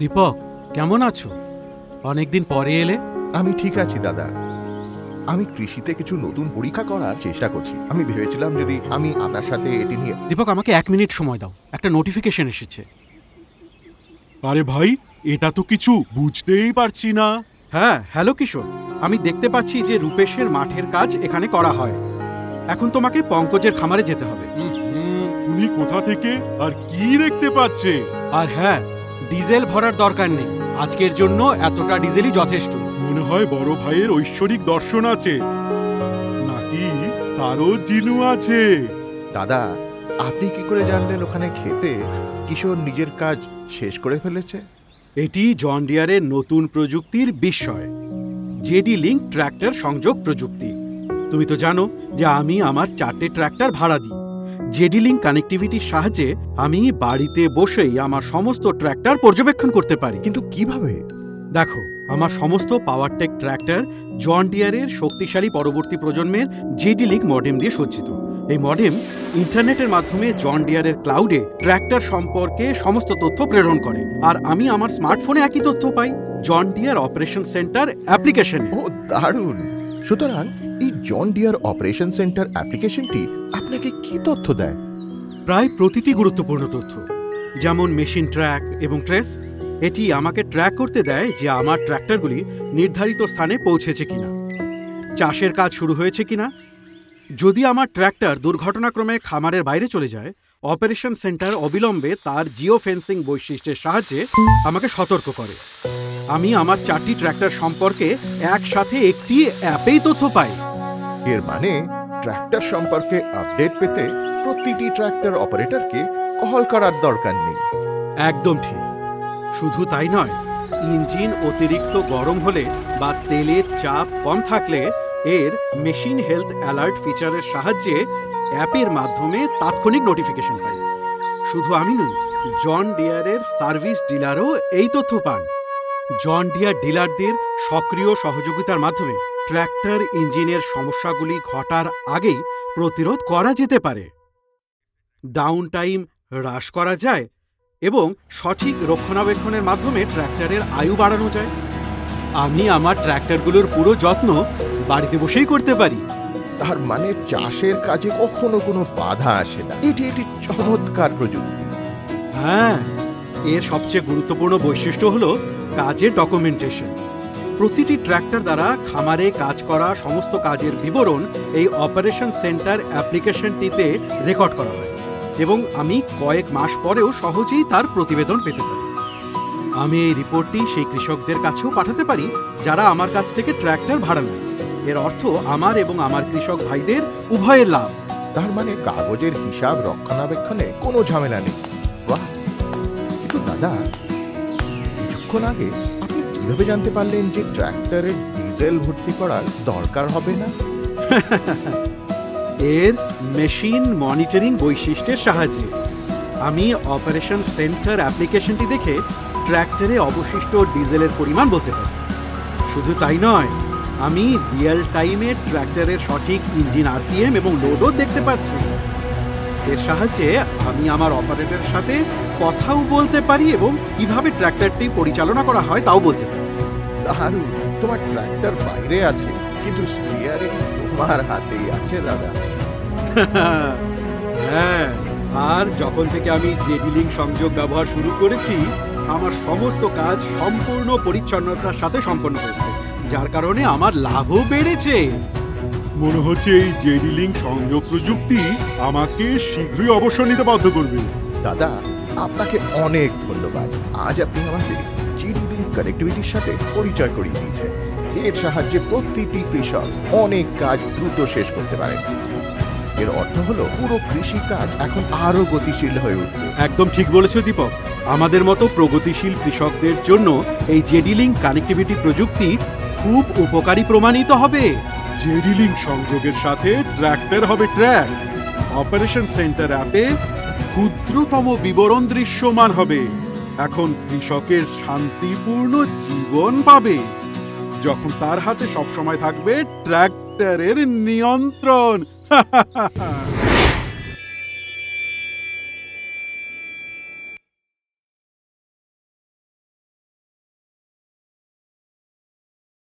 দীপক, কেমন আছো? অনেকদিন পরে এলে। আমি ঠিক আছি দাদা। আমি কৃষিতে কিছু নতুন পরীক্ষা করার চেষ্টা করছি। আমি ভেবেছিলাম যদি আমি আপনার সাথে এটি নিয়ে। দীপক, আমাকে 1 মিনিট সময় দাও, একটা নোটিফিকেশন এসেছে। আরে ভাই, এটা তো কিছু বুঝতেই পারছি না। হ্যাঁ, হ্যালো কিশোর, আমি দেখতে পাচ্ছি যে রূপেশের মাঠের কাজ এখানে করা হয়। এখন তোমাকে পঙ্কজের খামারে যেতে হবে। উনি কোথা থেকে আর কি দেখতে পাচ্ছে? আর হ্যাঁ, ডিজেল ভরার দরকার নেই, আজকের জন্য এতটা ডিজেলই যথেষ্ট। মনে হয় বড় ভাইয়ের ঐশ্বরিক দর্শন আছে, নাকি তারও জিনু আছে? দাদা, আপনি কি করে জানলেন ওখানে খেতে কিশোর নিজের কাজ শেষ করে ফেলেছে? এটি জন ডিয়ারের নতুন প্রযুক্তির বিস্ময়, জেডি লিঙ্ক ট্র্যাক্টর সংযোগ প্রযুক্তি। তুমি তো জানো যে আমি আমার 4টে ট্র্যাক্টর ভাড়া দিই। জেডি লিঙ্ক কানেক্টিভিটির সাহায্যে আমি বাড়িতে বসেই আমার সমস্ত ট্র্যাক্টর পর্যবেক্ষণ করতে পারি। কিন্তু কিভাবে? দেখো, আমার সমস্ত পাওয়ারটেক ট্র্যাক্টর জন ডিয়ারের শক্তিশালী পরবর্তী প্রজন্মের জেডি লিঙ্ক মডেম দিয়ে সজ্জিত। এই মডেম ইন্টারনেটের মাধ্যমে জন ডিয়ারের ক্লাউডে ট্র্যাক্টর সম্পর্কে সমস্ত তথ্য প্রেরণ করে, আর আমি আমার স্মার্টফোনে একই তথ্য পাই জন ডিয়ার অপারেশন সেন্টার অ্যাপ্লিকেশনে। ও দারুণ! সুতরাং এই জন ডিয়ার অপারেশন সেন্টার অ্যাপ্লিকেশনটি আপনাকে কি তথ্য দেয়? প্রায় প্রতিটি গুরুত্বপূর্ণ তথ্য, যেমন মেশিন ট্র্যাক এবং ট্রেস। এটি আমাকে ট্র্যাক করতে দেয় যে আমার ট্র্যাক্টরগুলি নির্ধারিত স্থানে পৌঁছেছে কিনা, চাষের কাজ শুরু হয়েছে কিনা। যদি আমার ট্র্যাক্টর দুর্ঘটনাক্রমে খামারের বাইরে চলে যায়, অপারেশন সেন্টার অবিলম্বে তার জিও ফেন্সিং বৈশিষ্ট্যের সাহায্যে আমাকে সতর্ক করে। আমি আমার 4টি ট্র্যাক্টর সম্পর্কে একসাথে একটি অ্যাপেই তথ্য পাই। এর মানে ট্র্যাক্টর সম্পর্কে আপডেট পেতে প্রতিটি ট্র্যাক্টর অপারেটরকে কল করার দরকার নেই। একদম ঠিক। শুধু তাই নয়, ইঞ্জিন অতিরিক্ত গরম হলে বা তেলের চাপ কম থাকলে এর মেশিন হেলথ অ্যালার্ট ফিচারের সাহায্যে অ্যাপের মাধ্যমে তাৎক্ষণিক নোটিফিকেশন পাই। শুধু আমি নই, জন ডিয়ারের সার্ভিস ডিলারও এই তথ্য পান। জন ডিয়ার ডিলারদের সক্রিয় সহযোগিতার মাধ্যমে ট্র্যাক্টর ইঞ্জিনের সমস্যাগুলি ঘটার আগেই প্রতিরোধ করা যেতে পারে, ডাউন টাইম হ্রাস করা যায় এবং সঠিক রক্ষণাবেক্ষণের মাধ্যমে ট্র্যাক্টরের আয়ু বাড়ানো যায়। আমি আমার ট্র্যাক্টরগুলোর পুরো যত্ন বাড়িতে বসেই করতে পারি। তার মানে চাষের কাজে কখনো কোনো বাধা আসে না। এটি চমৎকার প্রযুক্তি। হ্যাঁ, এর সবচেয়ে গুরুত্বপূর্ণ বৈশিষ্ট্য হলো কাজের ডকুমেন্টেশন। প্রতিটি ট্র্যাক্টর দ্বারা খামারে কাজ করা সমস্ত কাজের বিবরণ এই অপারেশন সেন্টার অ্যাপ্লিকেশনটিতে রেকর্ড করা হয় এবং আমি কয়েক মাস পরেও সহজেই তার প্রতিবেদন পেতে পারি। আমি এই রিপোর্টটি সেই কৃষকদের কাছেও পাঠাতে পারি যারা আমার কাছ থেকে ট্র্যাক্টর ভাড়া নেয়। এর অর্থ আমার এবং আমার কৃষক ভাইদের উভয়ের লাভ। তার মানে কাগজের হিসাব রক্ষণাবেক্ষণে কোনো ঝামেলা নেই। বাহ! কিন্তু দাদা, কিছুক্ষণ আগে আপনি কিভাবে জানতে পারলেন যে ট্র্যাক্টরের ডিজেল ভর্তি করার দরকার হবে না? এর মেশিন মনিটরিং বৈশিষ্ট্যের সাহায্যে আমি অপারেশন সেন্টার অ্যাপ্লিকেশনটি দেখে ট্র্যাক্টরে অবশিষ্ট ডিজেলের পরিমাণ বলতে পারি। শুধু তাই নয়, আমি রিয়েল টাইমে ট্র্যাক্টরের সঠিক ইঞ্জিন আরপিএম এবং লোডও দেখতে পাচ্ছি। এর সাহায্যে আমি আমার অপারেটরের সাথে কথাও বলতে পারি এবং কিভাবে ট্র্যাক্টরটি পরিচালনা করা হয় তাও বলতে পারি। দারুণ! তোমার ট্র্যাক্টর বাইরে আছে, কিন্তু স্টিয়ারিং তোমার হাতেই আছে দাদা। হ্যাঁ, আর যখন থেকে আমি জেডি লিঙ্ক সংযোগ ব্যবহার শুরু করেছি, আমার সমস্ত কাজ সম্পূর্ণ পরিচ্ছন্নতার সাথে সম্পন্ন হয়েছে, যার কারণে আমার লাভও বেড়েছে। মনে হচ্ছে এই জেডি লিঙ্ক সংযোগ প্রযুক্তি আমাকে শীঘ্রই অবসর নিতে বাধ্য করবে। দাদা, আপনাকে অনেক ধন্যবাদ। আজ আপনি আমাকে জেডি লিঙ্ক কানেক্টিভিটির সাথে পরিচয় করিয়ে দিয়েছেন। এর সাহায্যে প্রতিটি কৃষক অনেক কাজ দ্রুত শেষ করতে পারে। এর অর্থ হলো পুরো কৃষি কাজ এখন আরো গতিশীল হয়ে উঠবে। একদম ঠিক বলেছ দীপক। আমাদের মতো প্রগতিশীল কৃষকদের জন্য এই জেডি লিঙ্ক কানেক্টিভিটি প্রযুক্তি খুব উপকারী প্রমাণিত হবে। জেডি লিঙ্ক সংযোগের সাথে ট্র্যাক্টর হবে ট্র্যাক, অপারেশন সেন্টার অ্যাপে ক্ষুদ্রতম বিবরণ দৃশ্যমান হবে। এখন কৃষকের শান্তিপূর্ণ জীবন পাবে যখন তার হাতে সবসময় থাকবে ট্র্যাক্টরের নিয়ন্ত্রণ।